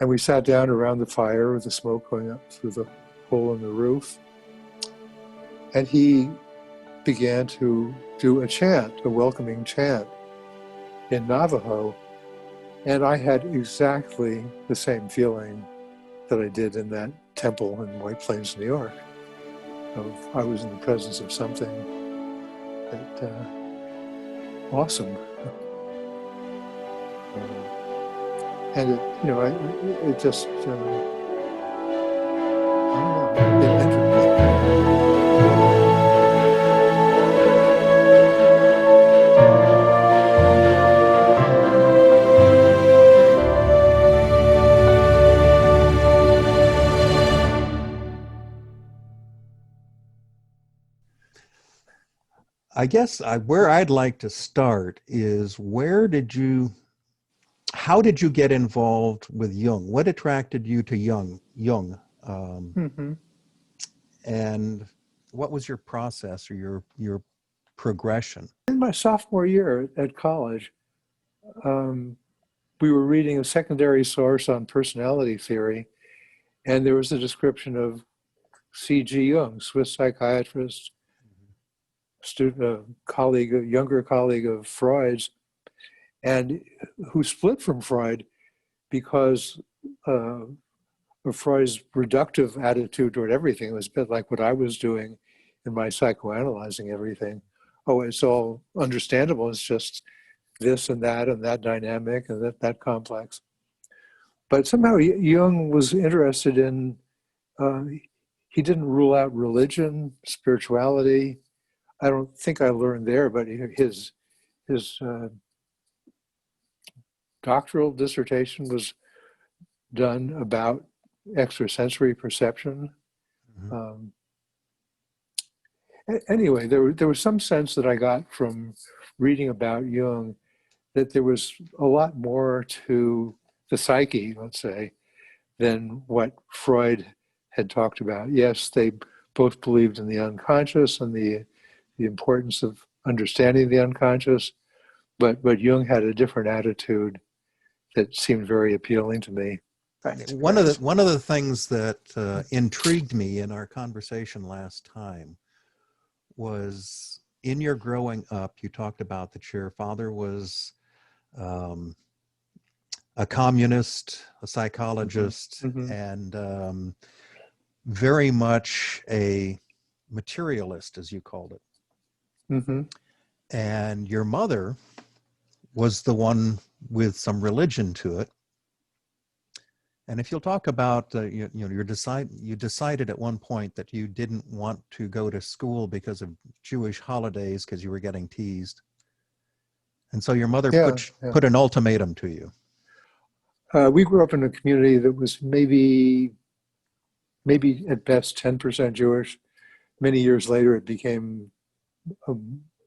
And we sat down around the fire with the smoke going up through the hole in the roof. And he began to do a chant, a welcoming chant in Navajo. And I had exactly the same feeling that I did in that temple in White Plains, New York. I was in the presence of something that awesome. And it just, I don't know, it entered me. I guess where I'd like to start is how did you get involved with Jung? What attracted you to Jung? And what was your process or your progression? In my sophomore year at college, we were reading a secondary source on personality theory, and there was a description of C.G. Jung, Swiss psychiatrist, student, a younger colleague of Freud's, and who split from Freud because of Freud's reductive attitude toward everything. It was a bit like what I was doing in my psychoanalyzing everything. Oh, it's all understandable. It's just this and that dynamic and that complex. But somehow Jung was interested in, he didn't rule out religion, spirituality. I don't think I learned there, but his doctoral dissertation was done about extrasensory perception. Anyway, there was some sense that I got from reading about Jung that there was a lot more to the psyche, let's say, than what Freud had talked about. Yes, they both believed in the unconscious and the importance of understanding the unconscious, but Jung had a different attitude that seemed very appealing to me. One of the things that intrigued me in our conversation last time was, in your growing up, you talked about that your father was a communist, a psychologist, and very much a materialist, as you called it. And your mother was the one with some religion to it. And if you'll talk about, you decided at one point that you didn't want to go to school because of Jewish holidays because you were getting teased. And so your mother put an ultimatum to you. We grew up in a community that was maybe at best 10% Jewish. Many years later, it became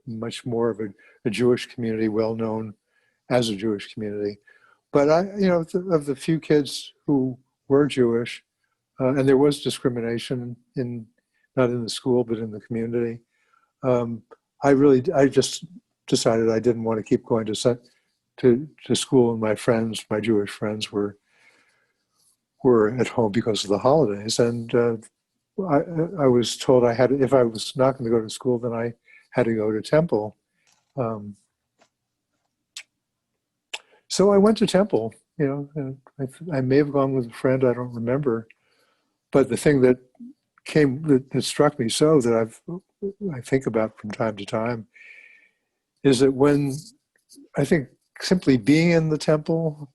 much more of a Jewish community, well known as a Jewish community. But of the few kids who were Jewish, and there was discrimination not in the school but in the community, I just decided I didn't want to keep going to school, and my Jewish friends were at home because of the holidays, and I was told if I was not going to go to school, then I had to go to temple. So I went to temple, and I may have gone with a friend, I don't remember. But the thing that struck me so that I think about from time to time is that when I think simply being in the temple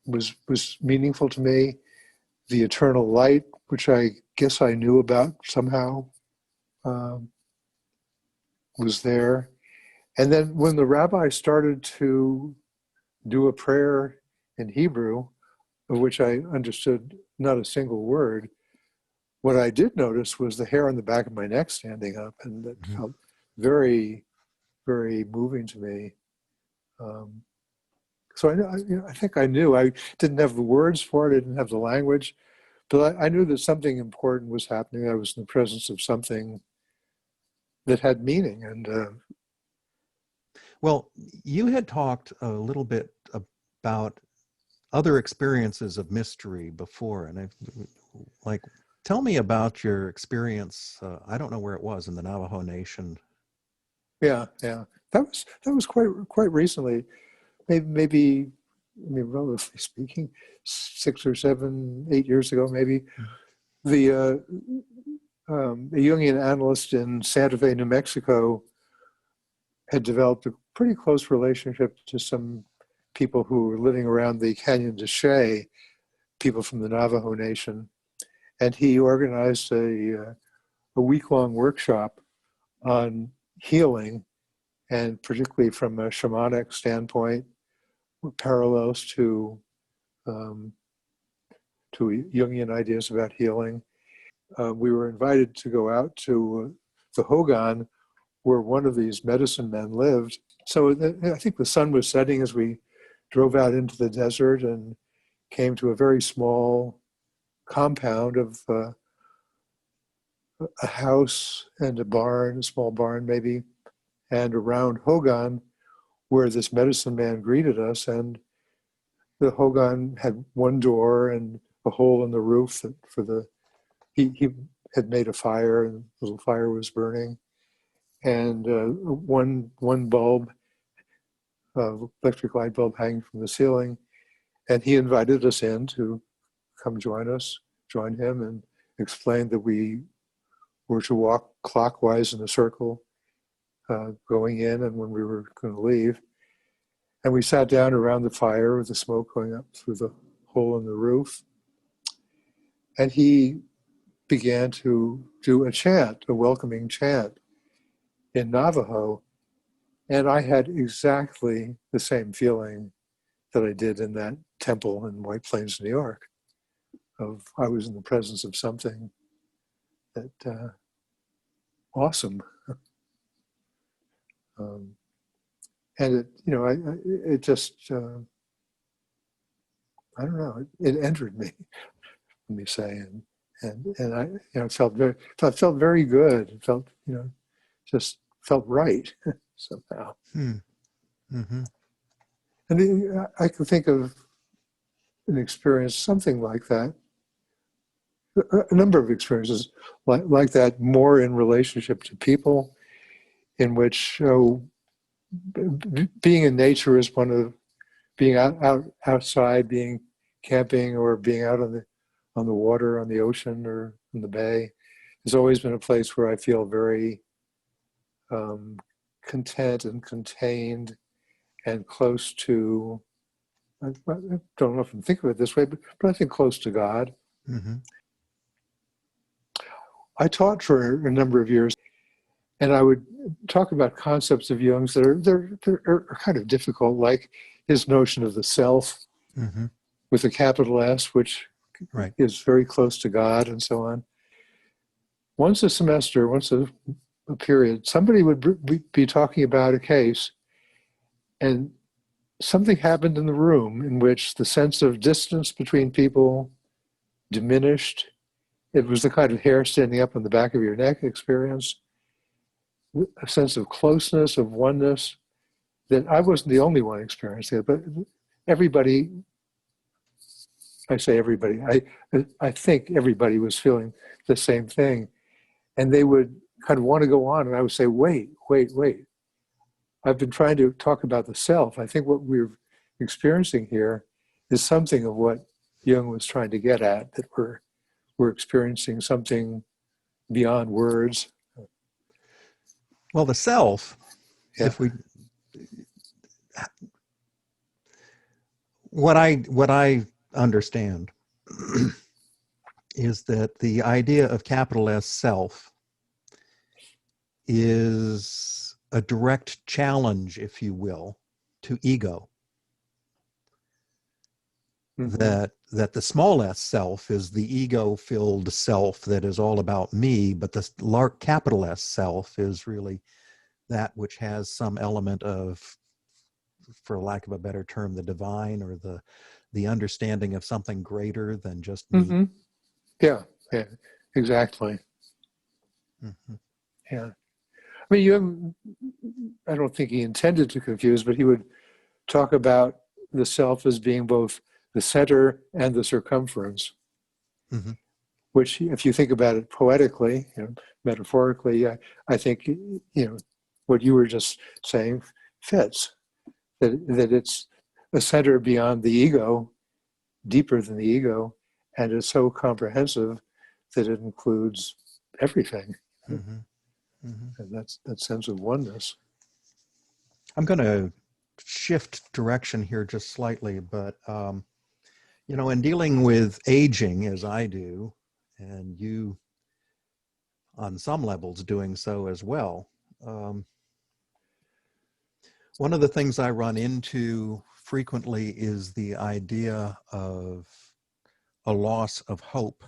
was meaningful to me. The eternal light, which I guess I knew about somehow, was there. And then when the rabbi started to do a prayer in Hebrew, of which I understood not a single word, what I did notice was the hair on the back of my neck standing up, and that felt very, very moving to me. So I think I knew. I didn't have the words for it, I didn't have the language, but I knew that something important was happening. I was in the presence of something that had meaning. And well, you had talked a little bit about other experiences of mystery before, and like, tell me about your experience. I don't know where it was in the Navajo Nation. Yeah, yeah. That was quite recently. Maybe, I mean, relatively speaking, 6 or 7, 8 years ago, maybe. The a Jungian analyst in Santa Fe, New Mexico, had developed a pretty close relationship to some people who were living around the Canyon de Chelly, people from the Navajo Nation, and he organized a week-long workshop on healing, and particularly from a shamanic standpoint, parallels um, to Jungian ideas about healing. We were invited to go out to the Hogan, where one of these medicine men lived. So I think the sun was setting as we drove out into the desert and came to a very small compound of a house and a barn, a small barn maybe, and around Hogan, where this medicine man greeted us. And the Hogan had one door and a hole in the roof for the, he had made a fire, and the little fire was burning. And one bulb, electric light bulb hanging from the ceiling. And he invited us in to come join him, and explained that we were to walk clockwise in a circle going in and when we were going to leave. And we sat down around the fire with the smoke going up through the hole in the roof. And he began to do a chant, a welcoming chant in Navajo. And I had exactly the same feeling that I did in that temple in White Plains, New York, of I was in the presence of something that awesome. And it, it just, I don't know, it entered me, let me say, and I, felt very good. It felt, just felt right somehow. Mm-hmm. And I can think of an experience, something like that, a number of experiences like that, more in relationship to people, in which being in nature is one of, being outside, being camping, or being out on the water, on the ocean, or in the bay, has always been a place where I feel very content and contained and close to, I don't often think of it this way, but I think close to God. Mm-hmm. I taught for a number of years, and I would talk about concepts of Jung's that are kind of difficult, like his notion of the self, Mm-hmm. with a capital S, which Right. is very close to God, and so on. Once a semester, once a period, somebody would be talking about a case, and something happened in the room in which the sense of distance between people diminished. It was the kind of hair standing up on the back of your neck experience, a sense of closeness, of oneness, that I wasn't the only one experiencing it, but everybody, I say everybody, I think everybody was feeling the same thing. And they would kind of want to go on, and I would say, wait. I've been trying to talk about the self. I think what we're experiencing here is something of what Jung was trying to get at, that we're experiencing something beyond words. Well, the self, Yeah. if we, what I understand is that the idea of capital S self is a direct challenge, if you will, to ego. Mm-hmm. That the small s self is the ego-filled self that is all about me, but the capital S self is really that which has some element of, for lack of a better term, the divine, or the understanding of something greater than just me. Mm-hmm. Yeah, exactly. Mm-hmm. Yeah. I mean, Jung, I don't think he intended to confuse, but he would talk about the self as being both the center and the circumference, Mm-hmm. which, if you think about it poetically, metaphorically, I think, what you were just saying fits, that it's a center beyond the ego, deeper than the ego, and it's so comprehensive that it includes everything. Mm-hmm. Mm-hmm. And that's that sense of oneness. I'm going to shift direction here just slightly, but in dealing with aging as I do, and you on some levels doing so as well, one of the things I run into frequently is the idea of a loss of hope.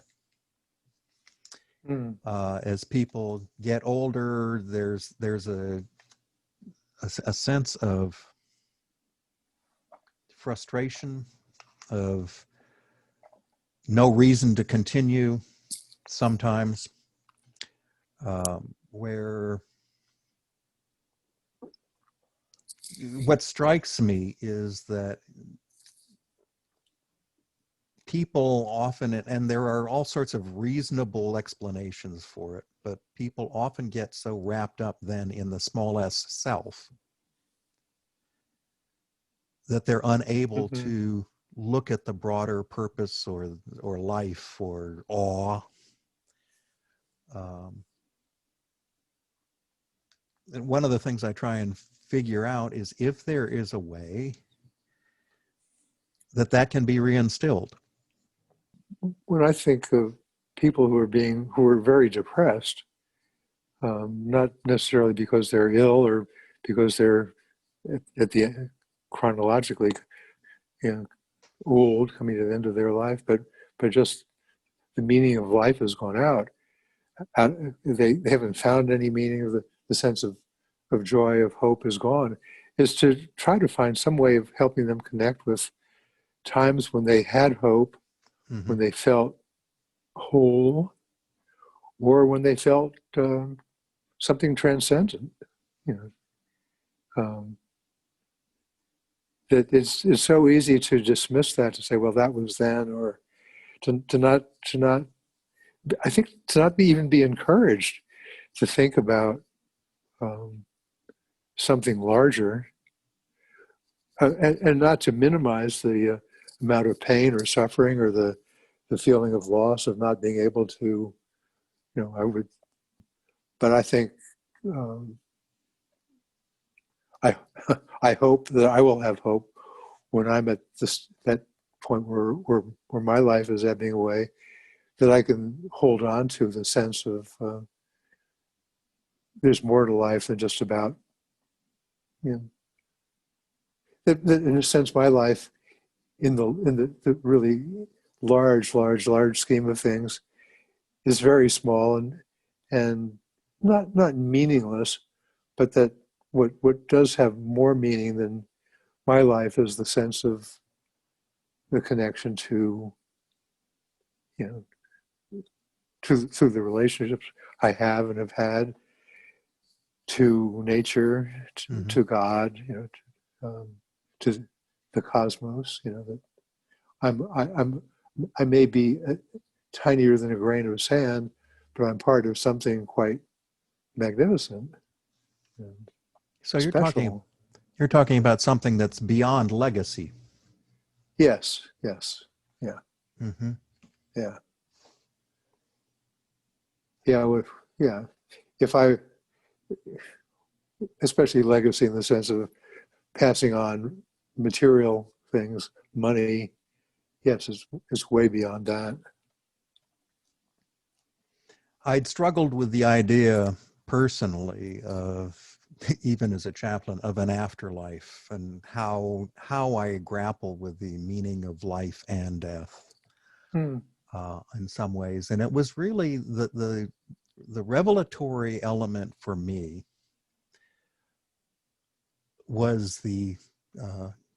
Mm. As people get older, there's a sense of frustration, of no reason to continue sometimes, where what strikes me is that people often, and there are all sorts of reasonable explanations for it, but people often get so wrapped up then in the small s self that they're unable Mm-hmm. to look at the broader purpose or life or awe. And one of the things I try and figure out is if there is a way that can be reinstilled. When I think of people who are very depressed, not necessarily because they're ill or because they're at the chronologically, old, coming to the end of their life, but just the meaning of life has gone out. They haven't found any meaning of the sense of joy, of hope is gone, is to try to find some way of helping them connect with times when they had hope, Mm-hmm. when they felt whole, or when they felt something transcendent. That it's so easy to dismiss that, to say, well, that was then, or to not I think to not even be encouraged to think about something larger, and not to minimize the amount of pain or suffering or the feeling of loss of not being able to, but I think I I hope that I will have hope when I'm at that point where my life is ebbing away, that I can hold on to the sense of there's more to life than just about, that in a sense my life in the really large scheme of things is very small and not meaningless, but that what does have more meaning than my life is the sense of the connection to, through the relationships I have and have had, to nature, Mm-hmm. to God, to the cosmos. That I may be tinier than a grain of sand, but I'm part of something quite magnificent and So special. you're talking about something that's beyond legacy. Yes, yeah, Mm-hmm. yeah, yeah. Yeah, if I, especially legacy in the sense of passing on material things, money. Yes, it's way beyond that. I'd struggled with the idea personally of, even as a chaplain, of an afterlife and how I grapple with the meaning of life and death Hmm. in some ways. And it was really the revelatory element for me was the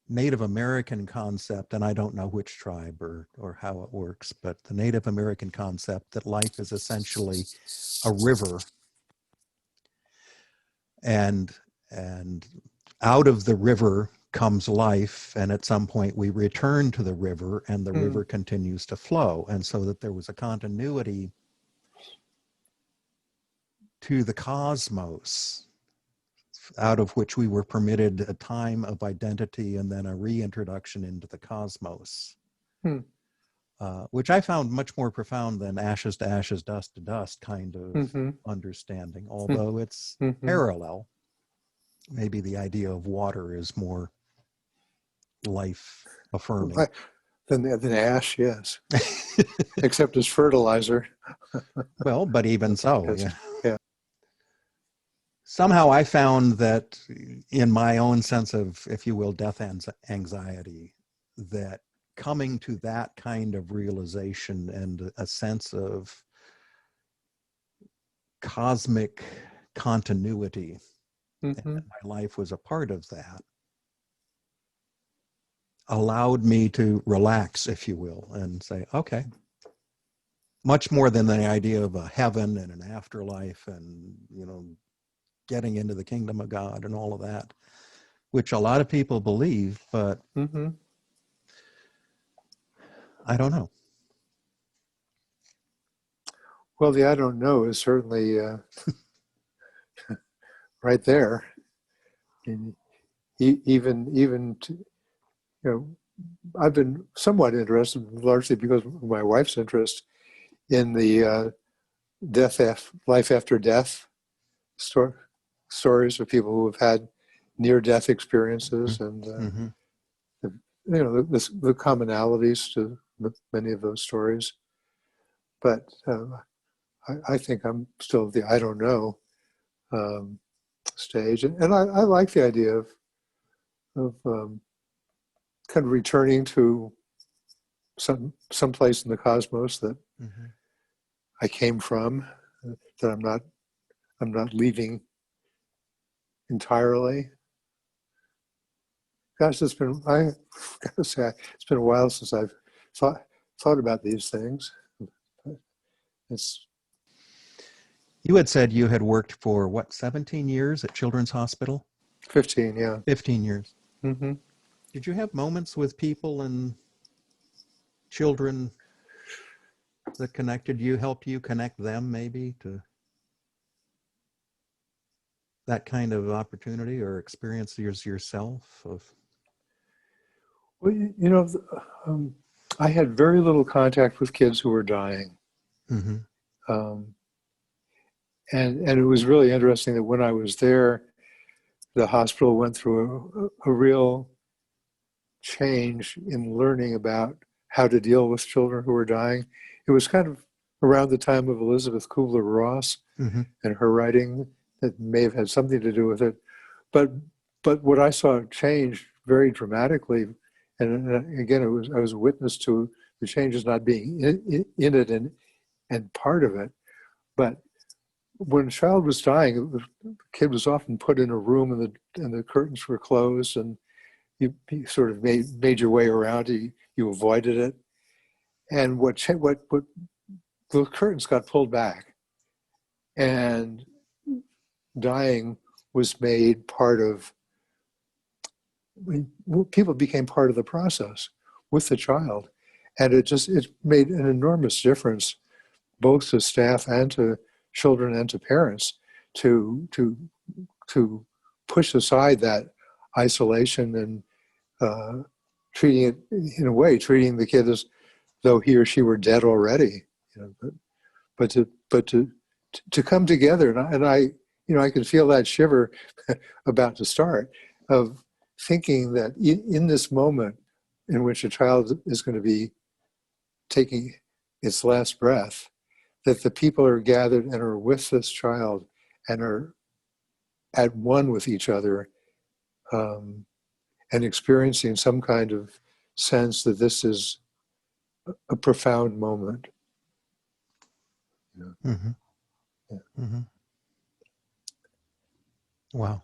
Native American concept, and I don't know which tribe or how it works, but the Native American concept that life is essentially a river, and out of the river comes life, and at some point we return to the river, and the river continues to flow. And so that there was a continuity to the cosmos, out of which we were permitted a time of identity and then a reintroduction into the cosmos, which I found much more profound than ashes to ashes, dust to dust kind of understanding, although it's parallel. Maybe the idea of water is more life affirming. Than ash, yes. Except as fertilizer. Well, but even so, Yes. yeah. Somehow I found that in my own sense of, if you will, death anxiety, that coming to that kind of realization and a sense of cosmic continuity, and that my life was a part of that, allowed me to relax, if you will, and say, okay, much more than the idea of a heaven and an afterlife and, you know, getting into the kingdom of God and all of that, which a lot of people believe, but I don't know. Well, the I don't know is certainly right there. And even to, you know, I've been somewhat interested, largely because of my wife's interest in the life after death stories of people who have had near-death experiences, and the, you know, the commonalities to many of those stories. But I think I'm still at the I don't know stage, and I like the idea of kind of returning to some place in the cosmos that I came from, that I'm not leaving entirely. Gosh, I gotta say, it's been a while since I've thought about these things. You had said you had worked for, what, 17 years at Children's Hospital? 15, yeah. 15 years. Did you have moments with people and children that connected you, helped you connect them maybe to that kind of opportunity or experience yourself of? Well, you know, I had very little contact with kids who were dying. And it was really interesting that when I was there, the hospital went through a real change in learning about how to deal with children who were dying. It was kind of around the time of Elizabeth Kubler-Ross and her writing that may have had something to do with it. But what I saw change very dramatically, and again, I was a witness to the changes not being in it and part of it. But when a child was dying, the kid was often put in a room and the curtains were closed, and you sort of made your way around it. You avoided it. And what the curtains got pulled back, and dying was made part of, people became part of the process with the child. And it made an enormous difference, both to staff and to children and to parents, to push aside that isolation and treating it, in a way, treating the kid as though he or she were dead already. You know, but to come together, and I you know, I can feel that shiver about to start, of thinking that in this moment in which a child is going to be taking its last breath, that the people are gathered and are with this child and are at one with each other, and experiencing some kind of sense that this is a profound moment. Yeah. Yeah. Wow.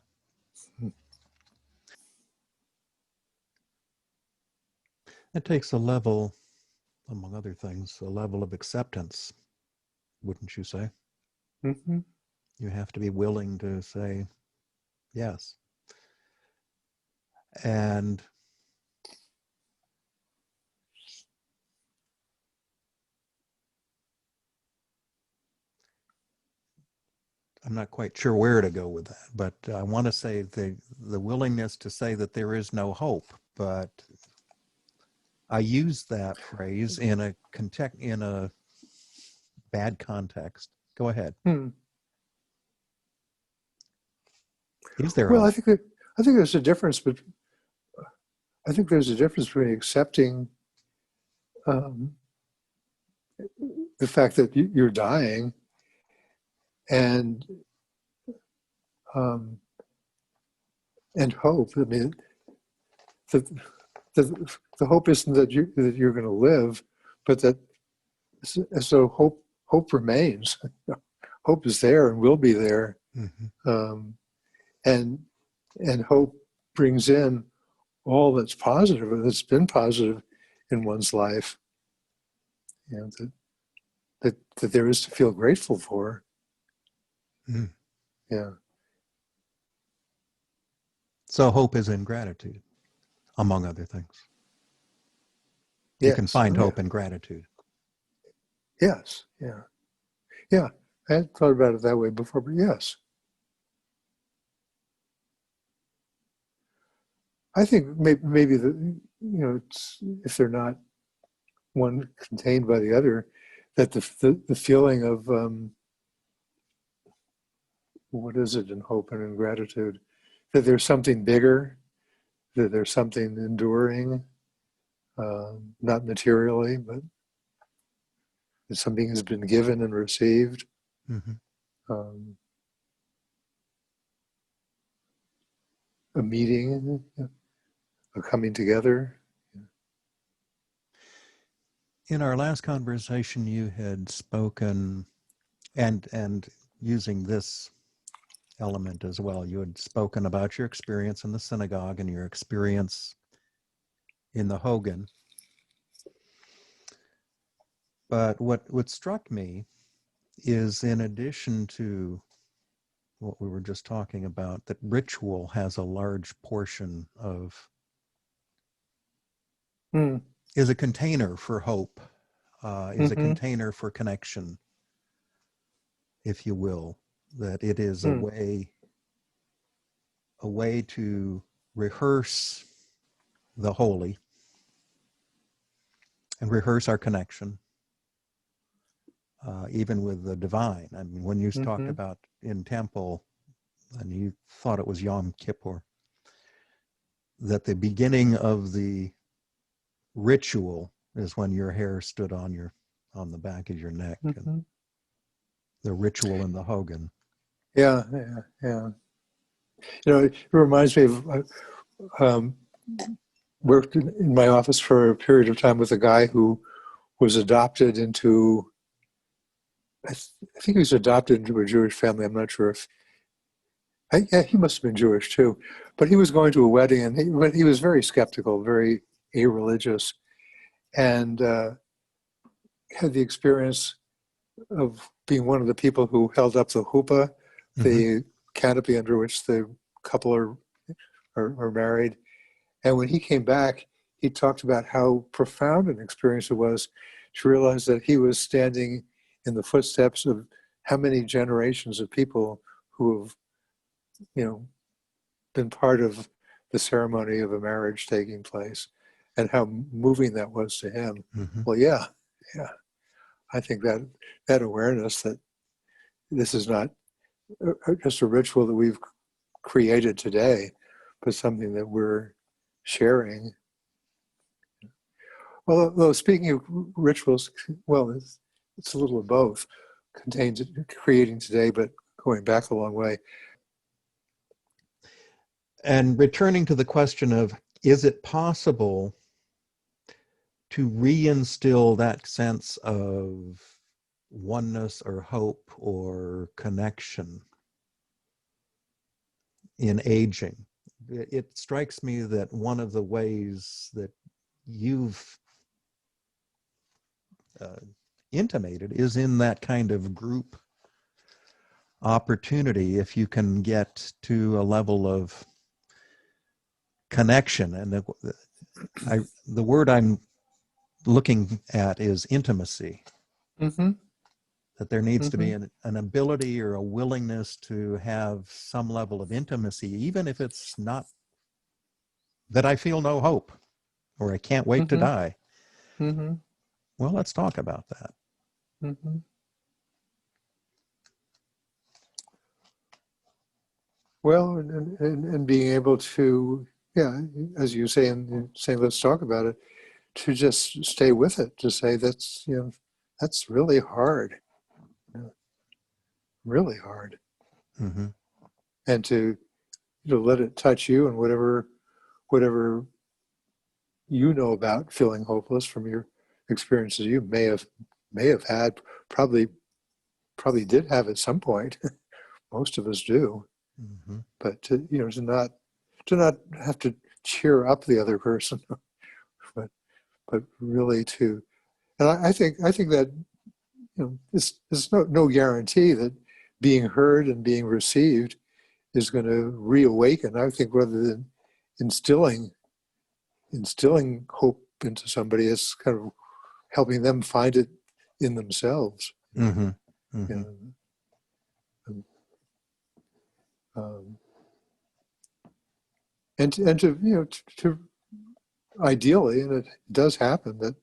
It takes a level, among other things, a level of acceptance, wouldn't you say? You have to be willing to say yes. And I'm not quite sure where to go with that, but I want to say the willingness to say that there is no hope, but I use that phrase in a bad context. Go ahead. Is there Well, hope? I think there's a difference, but I think there's a difference between accepting the fact that you're dying and hope. I mean, the hope isn't that you're going to live, but that so hope remains. Hope is there and will be there, and hope brings in all that's positive and that's been positive in one's life. You know, that there is to feel grateful for. Yeah. So hope is in gratitude, among other things. Yes. You can find hope in gratitude. Yes. Yeah. Yeah. I hadn't thought about it that way before, but yes. I think maybe it's, if they're not one contained by the other, that the feeling of what is it in hope and in gratitude, that there's something bigger, that there's something enduring, not materially, but that something has been given and received. A meeting, a coming together. In our last conversation, you had spoken, and using this element as well, you had spoken about your experience in the synagogue and your experience in the Hogan. But what struck me is, in addition to what we were just talking about, that ritual has a large portion of, is a container for hope, is a container for connection, if you will, that it is a way to rehearse the holy and rehearse our connection, even with the divine. I mean, when you talked about in temple, and you thought it was Yom Kippur, that the beginning of the ritual is when your hair stood on the back of your neck, and the ritual in the Hogan. Yeah. It reminds me of worked in my office for a period of time with a guy who was adopted into, I think he was adopted into a Jewish family. I'm not sure if, yeah, he must have been Jewish too. But he was going to a wedding, and he was very skeptical, very irreligious, and had the experience of being one of the people who held up the huppah, the canopy under which the couple are married. And when he came back, he talked about how profound an experience it was to realize that he was standing in the footsteps of how many generations of people who have, been part of the ceremony of a marriage taking place, and how moving that was to him. Well, yeah. I think that awareness that this is not just a ritual that we've created today, but something that we're sharing. Well, speaking of rituals, well, it's a little of both. Contains creating today, but going back a long way. And returning to the question of, is it possible to reinstill that sense of oneness or hope or connection in aging? It strikes me that one of the ways that you've intimated is in that kind of group opportunity. If you can get to a level of connection. And the word I'm looking at is intimacy. Mm-hmm. That there needs to be Mm-hmm. an ability or a willingness to have some level of intimacy, even if it's not that I feel no hope or I can't wait to Mm-hmm. die. Mm-hmm. Well, let's talk about that. Mm-hmm. Well, and being able to, yeah, as you say, and saying, let's talk about it, to just stay with it, to say that's really hard, really hard, Mm-hmm. and to let it touch you and whatever you know about feeling hopeless from your experiences you may have had, probably did have at some point. Most of us do, Mm-hmm. but to not have to cheer up the other person, but really to, and I think that it's no guarantee that being heard and being received is going to reawaken. I think rather than instilling hope into somebody, it's kind of helping them find it in themselves. Mm-hmm. You Mm-hmm. know, and, um, and to to ideally, and it does happen that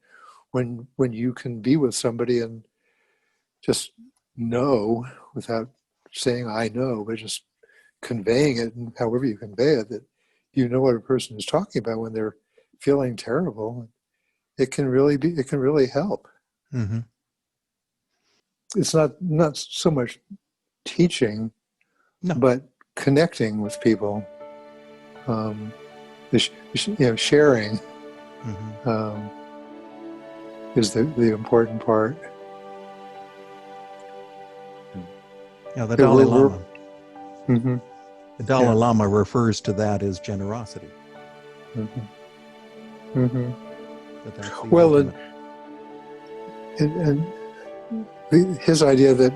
when you can be with somebody and just know without saying I know, but just conveying it, and however you convey it, that you know what a person is talking about when they're feeling terrible, it can really help. Mm-hmm. It's not so much teaching, No. but connecting with people, sharing Mm-hmm. is the important part. Yeah, the Yeah, Dalai Lama. mm-hmm, The Dalai yeah, Lama refers to that as generosity. mm-hmm, mm-hmm. That that's the Well, ultimate. and his idea that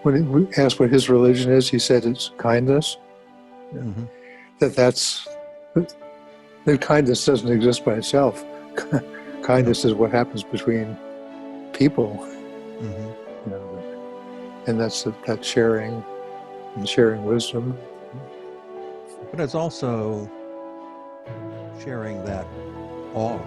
when we asked what his religion is, he said it's kindness. Mm-hmm. That kindness doesn't exist by itself. No. Kindness is what happens between people, Mm-hmm. and that's that sharing and sharing wisdom. But it's also sharing that awe